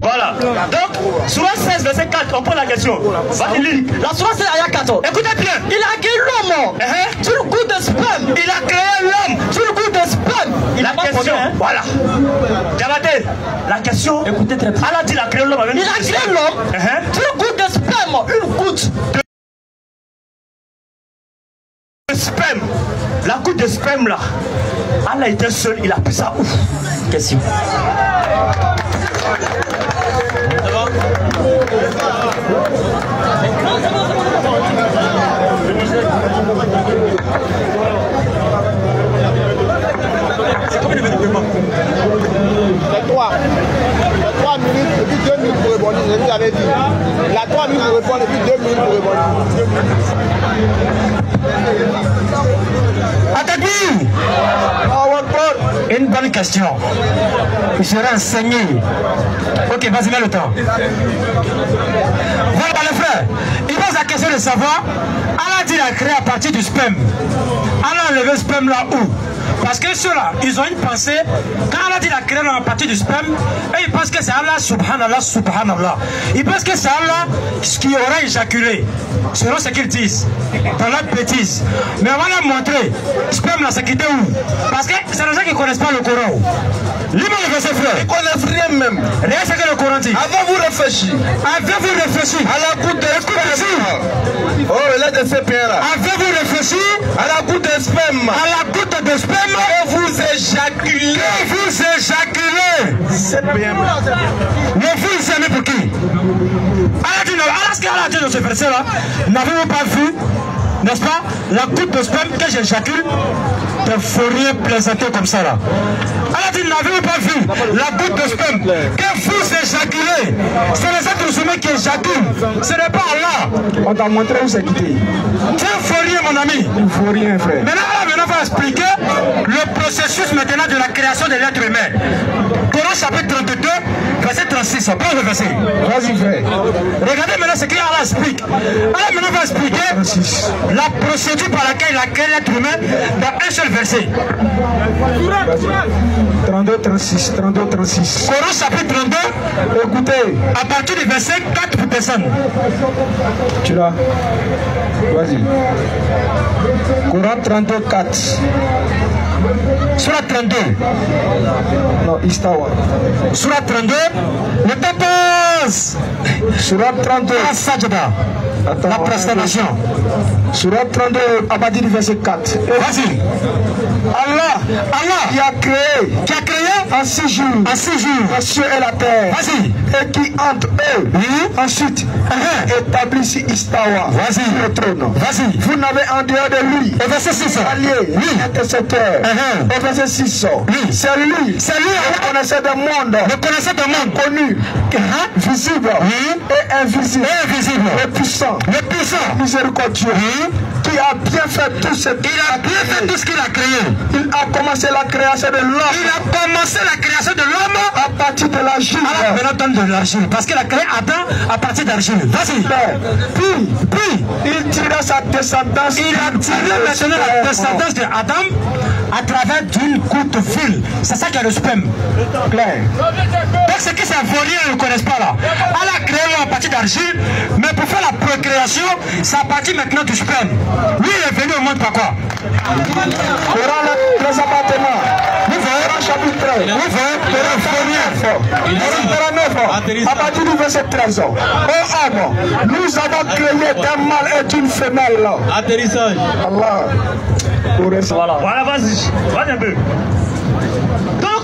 Voilà. Donc, Sourate 16, verset 4, on prend la question. Vas-y, lis. La Sourate 16, ayat 14. Écoutez bien. Il a créé l'homme sur le coup de sperme. Il a créé l'homme sur le coup de sperme. Il la a pas question, hein? voilà. Diabaté, la question. Écoutez très bien. Allah dit il a créé l'homme avec Il a créé l'homme sur le coup de sperme. Une goutte de sperme. La goutte de sperme là. Allah était seul, il a pris ça ouf. Question. C'est combien de minutes de paiement? 3 minutes et puis 2 minutes pour répondre. Je vous avais dit. La 3 minutes pour répondre et puis 2 minutes pour répondre. Attaquez! Une bonne question. Il sera enseigné. Ok, vas-y, mets le temps. Voilà les frères. Il pose la question de savoir. Allah dit a créé à partir du sperme. Allah a enlevé le sperme là où? Parce que ceux-là, ils ont une pensée. Quand Allah dit a créé à partir du sperme, et ils pensent que c'est Allah, subhanallah, subhanallah. Ils pensent que c'est Allah qui aura éjaculé. Selon ce qu'ils disent. Dans leur bêtise. Mais on va leur montrer. Sperme là, c'est quitté où? Parce que c'est les gens qui ne connaissent pas le Coran. Lis-moi le verset, frère. Ils ne connaissent rien même. Rien ce que le Coran dit. Avez-vous réfléchi? Avez-vous réfléchi À la goutte de sperme. Oh, il est de ces pères-là. Avez-vous réfléchi à la goutte de sperme? À la goutte de sperme que vous éjaculez. Que vous éjaculez. C'est bien. Mais vous aimez pour qui? Allah dit, alors ce qu'Allah a dit dans ce verset-là, n'avez-vous pas vu, n'est-ce pas, la goutte de sperme que j'éjacule? Te feriez plaisanter comme ça là. Allah dit, n'avez-vous pas vu la goutte de sperme que vous éjaculez? C'est les êtres humains qui éjaculent. Ce n'est pas Allah. On t'a montré où c'est quitté. Tu es rien, mon ami. Il ne faut rien, frère. Maintenant, va expliquer le processus maintenant de la création de l'être humain. Coran chapitre 32, verset 36. On prend le verset. Vas-y, frère. Regardez maintenant ce qu'Allah explique. Allah maintenant va expliquer la procédure par laquelle il a créé l'être humain dans un seul verset. 32, 36, 32, 36. Coran chapitre 32, écoutez, à partir du verset 4 pour personne. Tu l'as? Vas-y. Coran 32, 4. Surat 32. Non, Istawa. Surat 32, le temps passe. Surat 32. Sajda. La prosternation. Surat 32, à partir du verset 4. Vas-y. Allah qui a créé en 6 jours, les cieux et la terre. Vas-y. Et qui entre eux, ensuite, établit Istawa. Vas-y. Le trône. Vas-y. Vous n'avez en dehors de lui, au verset 6, allié, intercesseur. Au verset 6, c'est lui, le connaisseur des mondes, connu, visible et invisible, le puissant, miséricordieux, qui a bien fait tout ce qu'il a créé. Il a commencé la création de l'homme. À partir de l'argile. De l'argile. Parce qu'il a créé Adam à partir d'argile. Vas-y. Puis, il tira sa descendance. Il a tiré maintenant la descendance de Adam à travers d'une courte file. C'est ça qui est le sperme. Clair. Donc ce qui s'est volé, ils ne connaissent pas là. Elle a créé à partir d'argile, mais pour faire la procréation, c'est à partir maintenant du sperme. Lui, il est venu au monde par quoi? Les appartements. Coran chapitre 13. À partir du verset 13. Oh homme, nous avons créé d'un mâle et d'une femelle. Atterrissage. Allah. Voilà, vas-y un peu. Donc,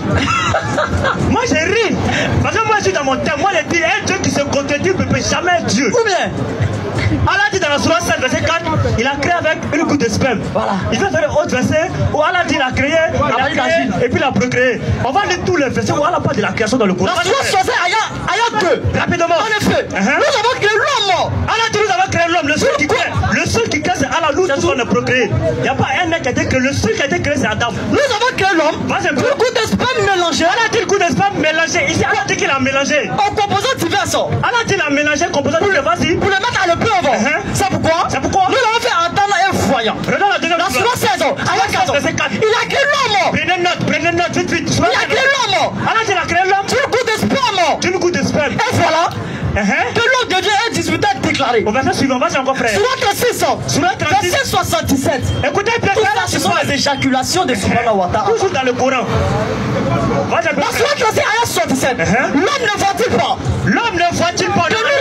moi j'ai ri. Parce que moi je suis dans mon thème. Moi j'ai dit, un Dieu qui se contredit ne peut jamais être Dieu. Ou bien Allah dit dans la Sourate 7, verset 4, il a créé avec une goutte de sperme. Voilà. Il va faire un autre verset où Allah dit il a créé et puis il a procréé. On va lire tous les versets où Allah parle de la création dans le Coran. La Sourate 60, ayat 2. Rapidement. En effet, nous avons créé l'homme. Allah dit nous avons créé l'homme. Le seul qui crée, c'est Allah. Nous tous on est procréé. Il n'y a pas un mec qui a été créé. Le seul qui a été créé, c'est Adam. Nous avons créé l'homme. Une goutte de sperme mélangée. Allah dit une goutte de sperme mélangée. Ici, Allah dit qu'il a mélangé. En composant divers. Allah dit qu'il a mélangé, composant divers. Vas-y. Pour le mettre à le peu avant. C'est pourquoi? Nous l'avons fait entendre un voyant. Regarde la deuxième. Dans Sourate 16, attends. Il a créé l'homme. Prenez note, vite, vite. Il a créé l'homme. Allah il a créé l'homme. D'une coup de sperme. D'une coup de sperme. Et voilà. Que l'homme devient un disputé déclaré. Au verset suivant, vas-y encore frère. Surat 36, verset 77. Écoutez bien, tout ça, ce sont les éjaculations de Subhanahu wa Ta'ala. Toujours dans le Coran. Dans Surat 36, ayat 77. L'homme ne voit-il pas? L'homme ne voit-il pas? Que nous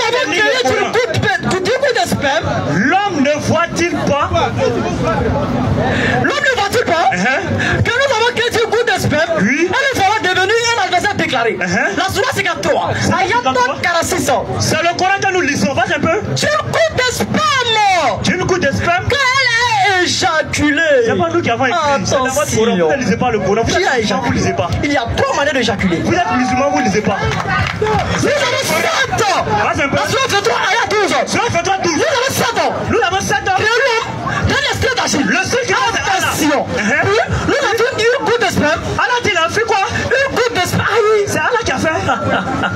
l'avons créé du coup de sperme. L'homme ne voit-il pas? L'homme ne voit-il pas? Que nous avons créé du coup de sperme. Oui. Et nous avons devenu un adversaire déclaré. La Surat 53, ayat 46. C'est le Coran que nous lisons, vas-y un peu. D'une coup de sperme. D'une coup de sperme. Qu'elle a éjaculé. C'est pas nous qui avons écrit. C'est dans votre Coran. Vous ne lisez pas le Coran. Vous Qui a éjaculé? Vous ne lisez pas. Il y a 3 manières d'éjaculer. Vous êtes musulman, vous ne lisez pas. Nous avons 7 ans. Vas-y un peu. La Surat 23, ayat 12. Surat 23, 12. Nous avons 7 ans. Nous avons 7 ans. Et l'homme, dans l'esprit d'Achille. Le seul qui a attention. Puis, nous avons dit une goutte de sperme. Allah dit, il a fait quoi? Une goutte de sperme. Ah oui. C'est Allah qui a fait.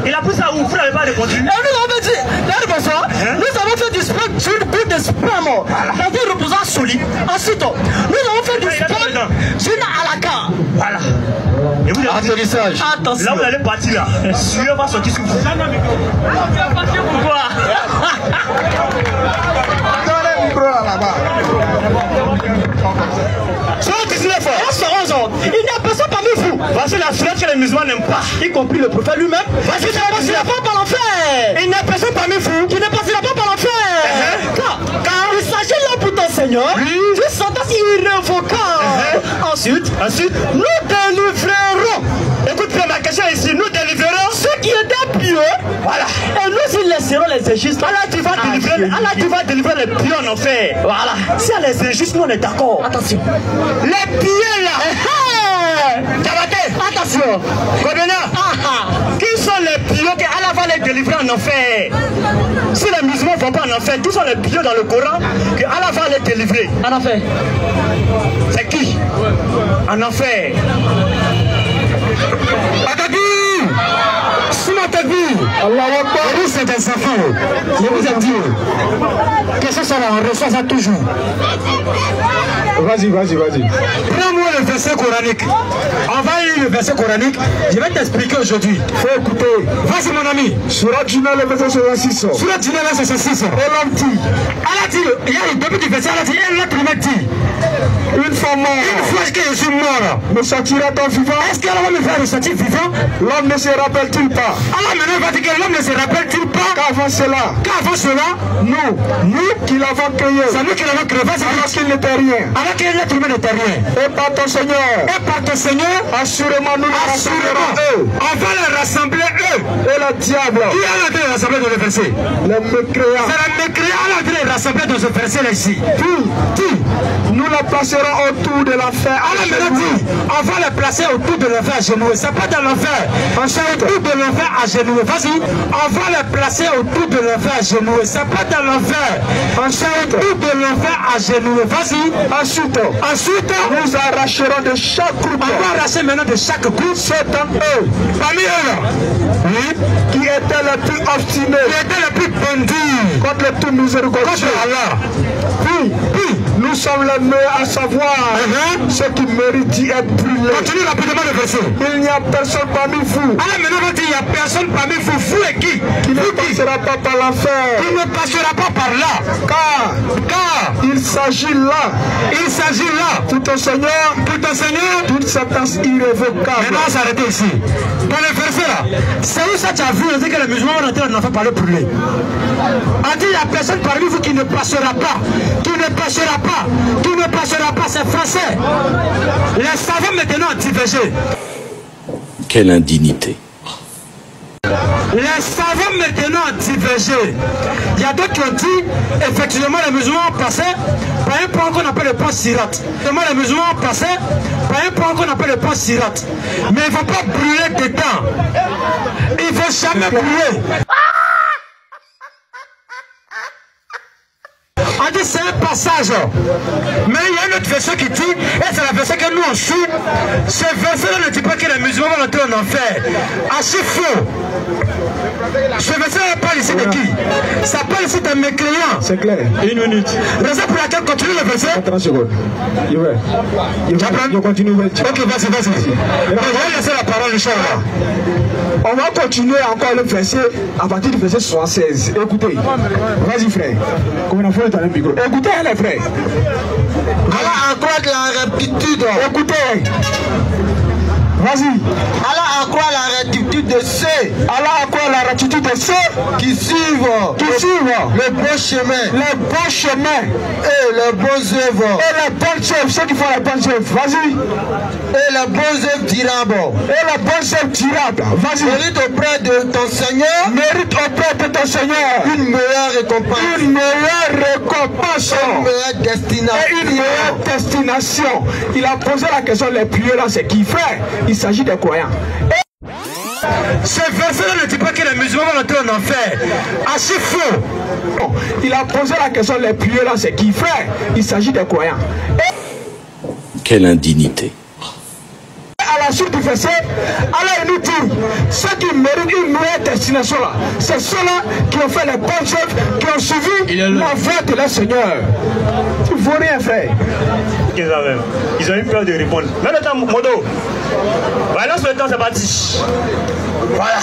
Il a pris ça où? Vous n'avez pas répondu. Et nous avons dit, bonsoir, nous avons fait du sperme sur une goutte de sperme. Dans un reposant solide. Ensuite, nous avons fait du sperme sur une alaka. Voilà. Et vous avez dit, attention. là vous allez partir là. Sueur va sortir sur vous. Quoi? Donnez le micro là-bas. Il n'y a personne parmi vous. Voici la suite que les musulmans n'aiment pas. Y compris le prophète lui-même. Voici qui ne passera pas par l'enfer. Il n'y a personne parmi vous qui ne passera pas par l'enfer. Car il s'agit là pour ton Seigneur d'une sentence irrévocable. Ensuite, nous délivrerons. Écoute bien ma question ici. Nous délivrerons ceux qui étaient pieux. Voilà. Et nous y laisserons les injustes. Allah tu vas délivrer les pieux en enfer. Voilà. Si elle est injuste, nous on est d'accord. Attention. Les pieux là. Attention. Qui sont les pieux que Allah va les délivrer en enfer? Si les musulmans ne vont pas en enfer, qui sont les pieux dans le Coran que Allah va les délivrer? En enfer. C'est qui? En enfer. Allah Akbar. C'est des enfants. Je vous ai dit que ce soit là, on reçoit ça toujours. Vas-y. Prends-moi le verset coranique. On va lire le verset coranique. Je vais t'expliquer aujourd'hui. Faut écouter. Vas-y mon ami. Surat Jina, le verset 66. Surat Jina, le verset 66. Et l'homme dit. Allah dit, il y a le début du verset, Allah dit, et l'autre m'a dit. Une fois mort. Une fois que je suis mort. Me sortira-t-on vivant? Est-ce qu'Allah va me faire ressortir vivant? L'homme ne se rappelle-t-il pas? Allah maintenant va dire que l'homme ne se rappelle-t-il pas? Qu'avant cela, nous qui l'avons créé. C'est nous qui l'avons créé. Alors qu'il n'était rien. Alors que l'être humain n'était rien. Et par ton Seigneur. Assurément nous les rassemblerons eux. On va les rassembler eux. Et le diable. Qui a été rassemblé dans le verset? Les mécréants. C'est les mécréants qui ont été rassemblés dans ce verset-là ici. Nous les placerons autour de l'enfer. Allah me dit, on va les placer autour de l'enfer à genoux. C'est pas dans l'enfer. C'est autour de l'enfer à genoux. Vas-y. On va les placer autour de l'enfer à genoux. C'est pas dans l'enfer. C'est autour de l'enfer à genoux. Vas-y. Ensuite, nous arracherons de chaque groupe. On va arracher maintenant de chaque groupe. C'est en eux. Parmi eux là. Qui étaient les plus obstinés. Qui étaient les plus bandits. Contre les tout miséricordieux. Contre Allah. Puis, nous sommes les meilleurs à savoir ceux qui méritent d'y être brûlés. Continue rapidement le verset. Il n'y a personne parmi vous. Allah maintenant dit, il n'y a personne parmi vous. Vous et qui? Qui ne passera pas par l'enfer. Qui ne passera pas par là. Car il s'agit là. Pour ton Seigneur. D'une sentence irrévocable. Maintenant, on s'arrête ici. Dans le verset là, c'est où ça tu as vu? On dit que les musulmans vont rentrer en enfer parler pour lui. On dit, il n'y a personne parmi vous qui ne passera pas. C'est français. Les savants maintenant ont divergé. Quelle indignité. Les savants maintenant ont divergé. Il y a d'autres qui ont dit, effectivement, les musulmans ont passé par un point qu'on appelle le point Sirat. Les musulmans ont passé par un point qu'on appelle le point Sirat. Mais ils ne vont pas brûler dedans. Ils ne vont jamais brûler. On dit c'est un passage. Mais il y a une autre version qui dit, et c'est la version que nous on suit, ce verset ne dit pas que les musulmans musulmans vont entrer en enfer. Archi faux. Ce verset parle ici de qui? Ça parle ici d'un mécréant. C'est clair. 1 minute. Raison pour laquelle continue le verset. 30 secondes. Je continue. Ok, vas-y. On va laisser la parole, Inch'Allah. On va continuer encore le verset à partir du verset 76. Écoutez. Vas-y, frère. Comme on a fait dans le micro. Écoutez, les frères. Allah accroît la rectitude. Écoutez. Vas-y. Allah accroît la rectitude de ceux. Allah accroît la rectitude de ceux qui suivent le bon chemin. Le bon chemin. Et les bonnes œuvres. Et les bonnes œuvres. Ceux qui font les bonnes œuvres. Vas-y. Et les bonnes œuvres durables. Et les bonnes œuvres durables. Vas-y. Mérite auprès de ton Seigneur. Mérite auprès de ton Seigneur. Une meilleure récompense. Une meilleure récompense. Une meilleure destination. Et une meilleure destination. Il a posé la question, les prières là, c'est qui fait? Il s'agit des croyants. Ce verset-là ne dit pas que les musulmans vont entrer en enfer. Archi faux. Il a posé la question, les prières là, c'est qui fait? Il s'agit des croyants. Quelle indignité. À la suite du verset, Allah nous dit, ceux qui méritent une meilleure destination là, c'est ceux-là qui ont fait les bonnes œuvres, qui ont suivi la voie de leur Seigneur. Tu ne veux rien faire. Ils ont eu peur de répondre. Mais le temps, Modo, voilà, le temps, c'est parti. Voilà.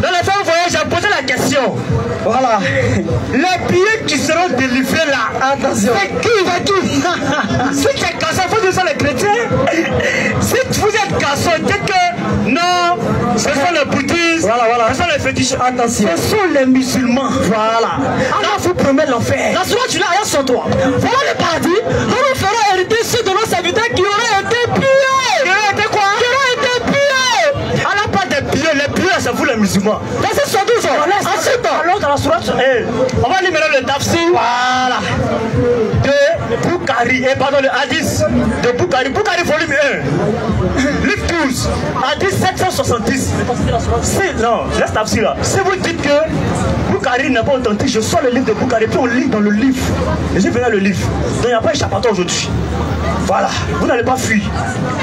Dans le fin voyage, j'ai posé la question. Voilà. Les billets qui seront délivrés là, attention. C'est qui? Si tu es cassé, il faut dire ça les chrétiens. Si vous êtes cassé, dites que non, ce sont les bouddhistes, ce sont les fétiches. Attention. Ce sont les musulmans. Voilà. Alors, vous promet l'enfer. La soirée, tu n'as rien sur toi. Voilà le paradis. Nous nous ferons hériter ceux de nos serviteurs qui auraient été pillés. Qui auraient été quoi? Qui auraient été pillés. Alors, pas des pillés. Les pillés, c'est vous les musulmans. Verset 72. Ensuite, alors dans la sourate, on va libérer le tafsir. Voilà. De Bukhari, pardon, le hadith de Bukhari. Bukhari, volume 1. Livre 12. Hadith 770. Non, laisse tafsir là. Si vous dites que Bukhari n'est pas authentique, je sors le livre de Bukhari, puis on lit dans le livre. Et je verrai le livre. Donc il n'y a pas échappatoire aujourd'hui. Voilà, vous n'allez pas fuir.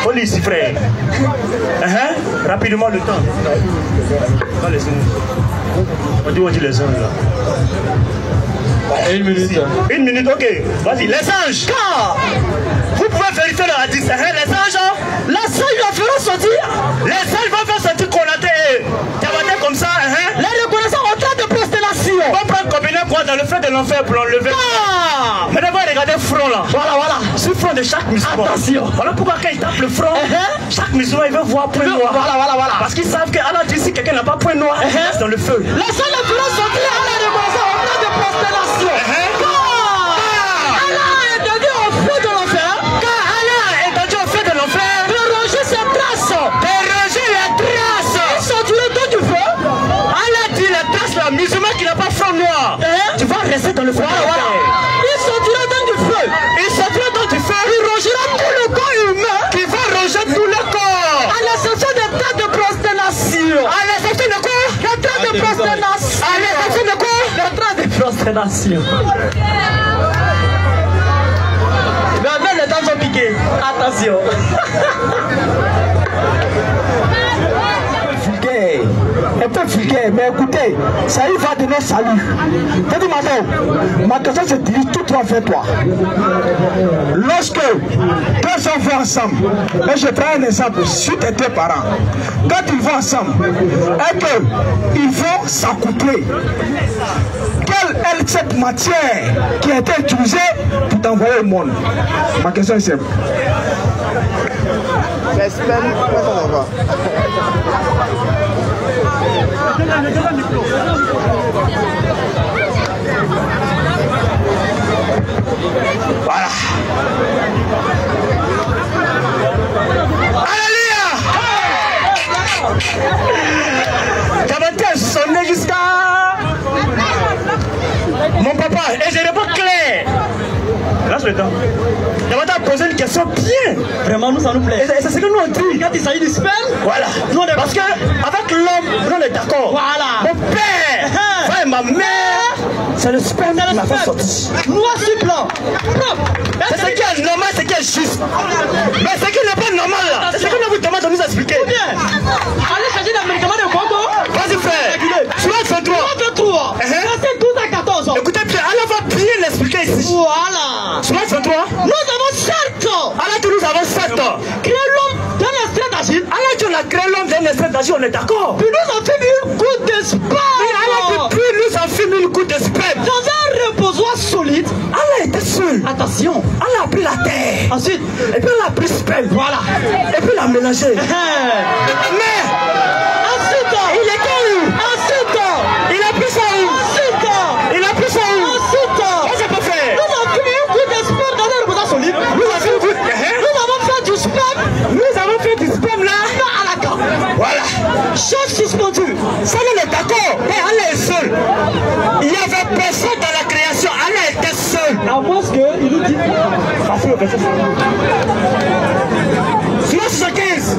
On lit ici, frère. Rapidement le temps. On dit les anges là. Une minute. Une minute, ok. Vas-y, les anges. Car vous pouvez vérifier le hadith. Les anges la feront sortir. Les anges vont faire sortir Konaté et Tabaté comme ça. Les reconnaissants en train de prosternation. On va prendre combien quoi dans le feu de l'enfer pour l'enlever. Mais d'abord, regardez le front là. Voilà. C'est le front de chaque musulman. Attention. Voilà pourquoi quand il tape le front, chaque musulman il veut voir point noir. Voilà. Parce qu'ils savent qu'Allah dit si quelqu'un n'a pas point noir, il reste dans le feu. Les anges la feront sortir à la reconnaissance en train de prosternation. Musulman qui n'a pas front noir, tu vas rester dans le feu. Voilà. Il sortira dans du feu. Il rongera tout le corps humain. Qui va ronger tout le corps. À l'exception des tas de prosternation. À l'exception de quoi? Les tas de prosternation. À l'exception de quoi? Les tas de prosternation. Mais même les dents sont piquées. Attention. Un peu vulgaire, mais écoutez, ça y va donner salut. Petit matin, ma question se dirige tout droit vers toi. Lorsque deux gens vont ensemble, et je prends un exemple sur tes deux parents, quand ils vont ensemble, et qu'ils vont s'accoupler, quelle est cette matière qui a été utilisée pour t'envoyer au monde? Ma question est simple. Voilà. Alléluia. Tabaté a sonné jusqu'à mon papa et je réponds clair. Lâche le temps. Tabaté a posé une question bien. Vraiment, nous ça nous plaît. Et c'est ce que nous on dit. Quand il s'agit du sperme, voilà. Nous, parce qu'avec l'homme, nous on est d'accord. Voilà. Mon père, et ma mère, c'est le sperme qui m'a fait sortir. Noir sur blanc. C'est ce qui est normal, c'est ce qui est juste. Mais ce qui n'est pas normal là, c'est ce que nous vous demandons de nous expliquer. d'agir. Allah, tu as créé l'homme d'un esprit d'agir, on est d'accord. Puis nous en fîmes une goutte de sperme. Puis nous en fîmes une goutte de sperme. Dans un reposoir solide. Allah était seul. Attention. Allah a pris la terre. Ensuite. Et puis Allah a pris sperme. Voilà. Et puis il a mélangé. Mais. Ensuite. Il était où? Ensuite. Il a pris ça où? Ensuite. Il a pris ça où? Ensuite. Qu'est-ce qu'on peut faire? Nous avons fini une goutte de sperme dans un reposoir solide. Nous avons fait Nous avons fait du sperme. Nous avons fait du sperme là. À la carte. Voilà. Chose suspendue. Ça, on est d'accord. Mais Allah est seul. Il n'y avait personne dans la création. Allah était seul. À moins qu'il nous dit. Facile au verset 75. La 75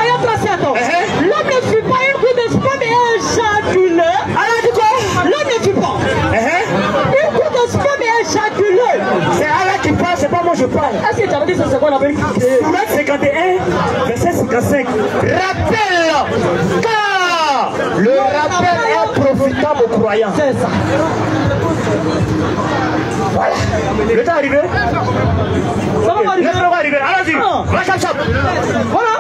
ayant tracé à temps. L'homme ne fut pas une goutte de sperme et éjaculé. Allah dit quoi? L'homme ne fut pas. Une goutte de sperme et éjaculé. C'est Allah qui parle, c'est pas moi je parle. Est-ce que tu as dit ça, c'est quoi la vérité? Sourate 51, verset 55. Rappel, car le rappel est profitable aux croyants. C'est ça. Voilà. Le temps est arrivé. Ça va arriver. Le temps va arriver. Allons-y. Va, chap, chap. Voilà.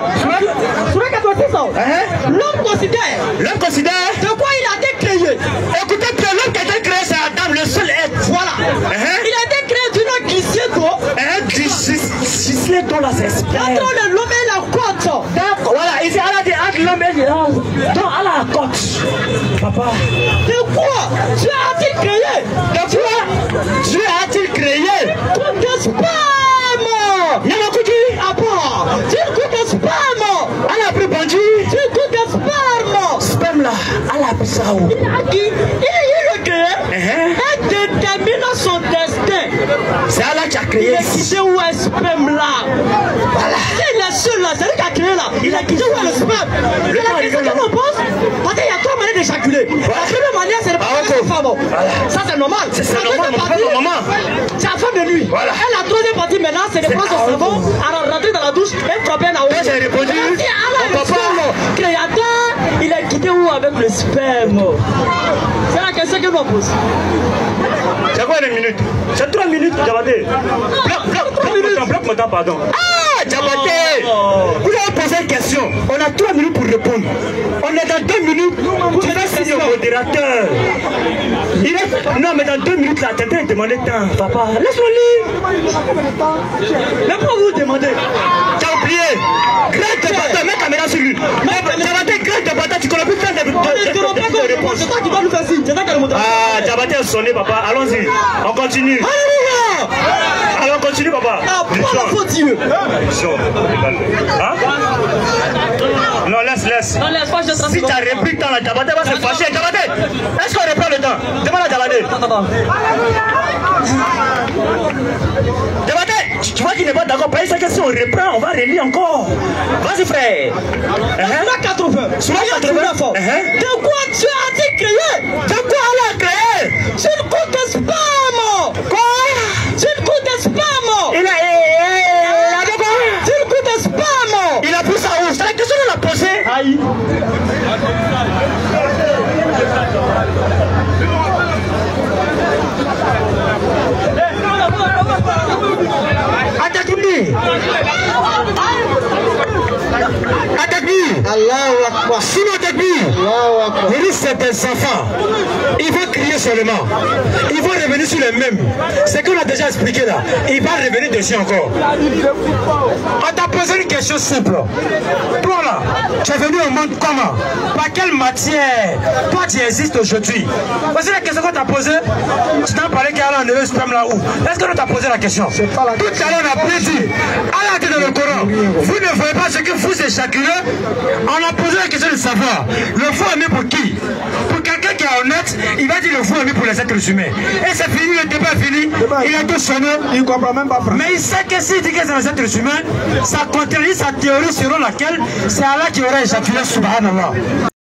Sur le 86 ans. L'homme considère. L'homme considère. De quoi il a été créé? Écoutez bien, l'homme qui a été créé, c'est Adam, le seul être. Voilà. Il a été créé d'une glissier d'eau. Gislé d'eau là, c'est espère. Entre l'homme et la côte. Voilà, ici, Allah dit entre l'homme et l'homme. Donc, Allah la côte. Papa. De quoi Dieu a-t-il créé? De quoi Dieu a-t-il créé? Goutte de sperme. Yamakuji. Ah bon? Une goutte de sperme. Allah a pris bandit. Une goutte de sperme. Sperme là, Allah a pris ça où? Il a dit, il le crée et détermine son destin. C'est Allah qui a Il créé a ici. quitté où est ce sperme là? Voilà. C'est le seul là, c'est lui qui a créé là. Il a quitté où est le sperme? C'est la question que l'on pose. Parce qu'il y a trois manières d'éjaculer. La première manière, c'est de parler à sa femme. Ça, c'est normal. C'est normal, maman. C'est la femme de nuit. Voilà. Et la troisième partie maintenant, c'est de prendre son cerveau, à rentrer dans la douche et frapper un Moi, j'ai répondu. Mon papa, créateur, il a quitté où avec le sperme? C'est la question que l'on pose. C'est quoi une minute? C'est 3 minutes, Diabaté. Bloque mon temps, pardon. Ah, Diabaté. Vous avez posé une question. On a 3 minutes pour répondre. On est dans 2 minutes. Tu vas signer au modérateur. Non, mais dans 2 minutes, là, t'es en train de demander temps. Papa, laisse-moi lire. Mais pourquoi vous demandez? T'as oublié. Grand débatteur, mets la caméra sur lui. Diabaté, grand débatteur, tu connais plus faire de réponses. C'est toi qui dois nous faire signe. C'est toi qui as le modérateur. Ah, Diabaté a sonné, papa. Allons-y. On continue. Alléluia. Alors, on continue, papa. Ah, pour la faute Dieu. Hein? Non, laisse. Non, laisse pas, je te Si tu as repris le temps, la Diabaté va se fâcher. Diabaté, est-ce qu'on reprend le temps? Demande à Diabaté. Diabaté, tu vois qu'il n'est pas d'accord. Pas une question, on reprend, on va relire encore. Vas-y, frère. Sur la 80. De quoi tu as-tu créé? De quoi elle a créé? C'est une goutte de sperme. Quoi? C'est une goutte de sperme. Il a dit quoi? C'est une goutte de sperme. Il a pris ça où? C'est la question qu'on a posée. Aïe. Allahu Akbar. Sinon Takbir. Il dit c'est des enfants. Ils vont crier seulement. Ils vont revenir sur les mêmes. C'est qu'on a déjà expliqué là. Il va revenir dessus encore. On t'a posé une question simple. Toi là, tu es venu au monde comment? Par quelle matière toi tu existes aujourd'hui? Voici la question qu'on t'a posée. Tu t'en parlais qu'Allah a enlevé le sperme là où? Est-ce qu'on t'a posé la question? Tout à l'heure on a pu dire. Allah a dit dans le Coran, vous ne voyez pas ce que vous éjaculez? On a posé la question de savoir, le faux est mis pour qui? Pour quelqu'un qui est honnête, il va dire le faux est mis pour les êtres humains. Et c'est fini, le débat est fini, il a tout sonné. Il ne comprend même pas. Mais il sait que s'il dit que c'est les êtres humains, ça contredit sa théorie selon laquelle c'est Allah qui aurait éjaculé, subhanallah.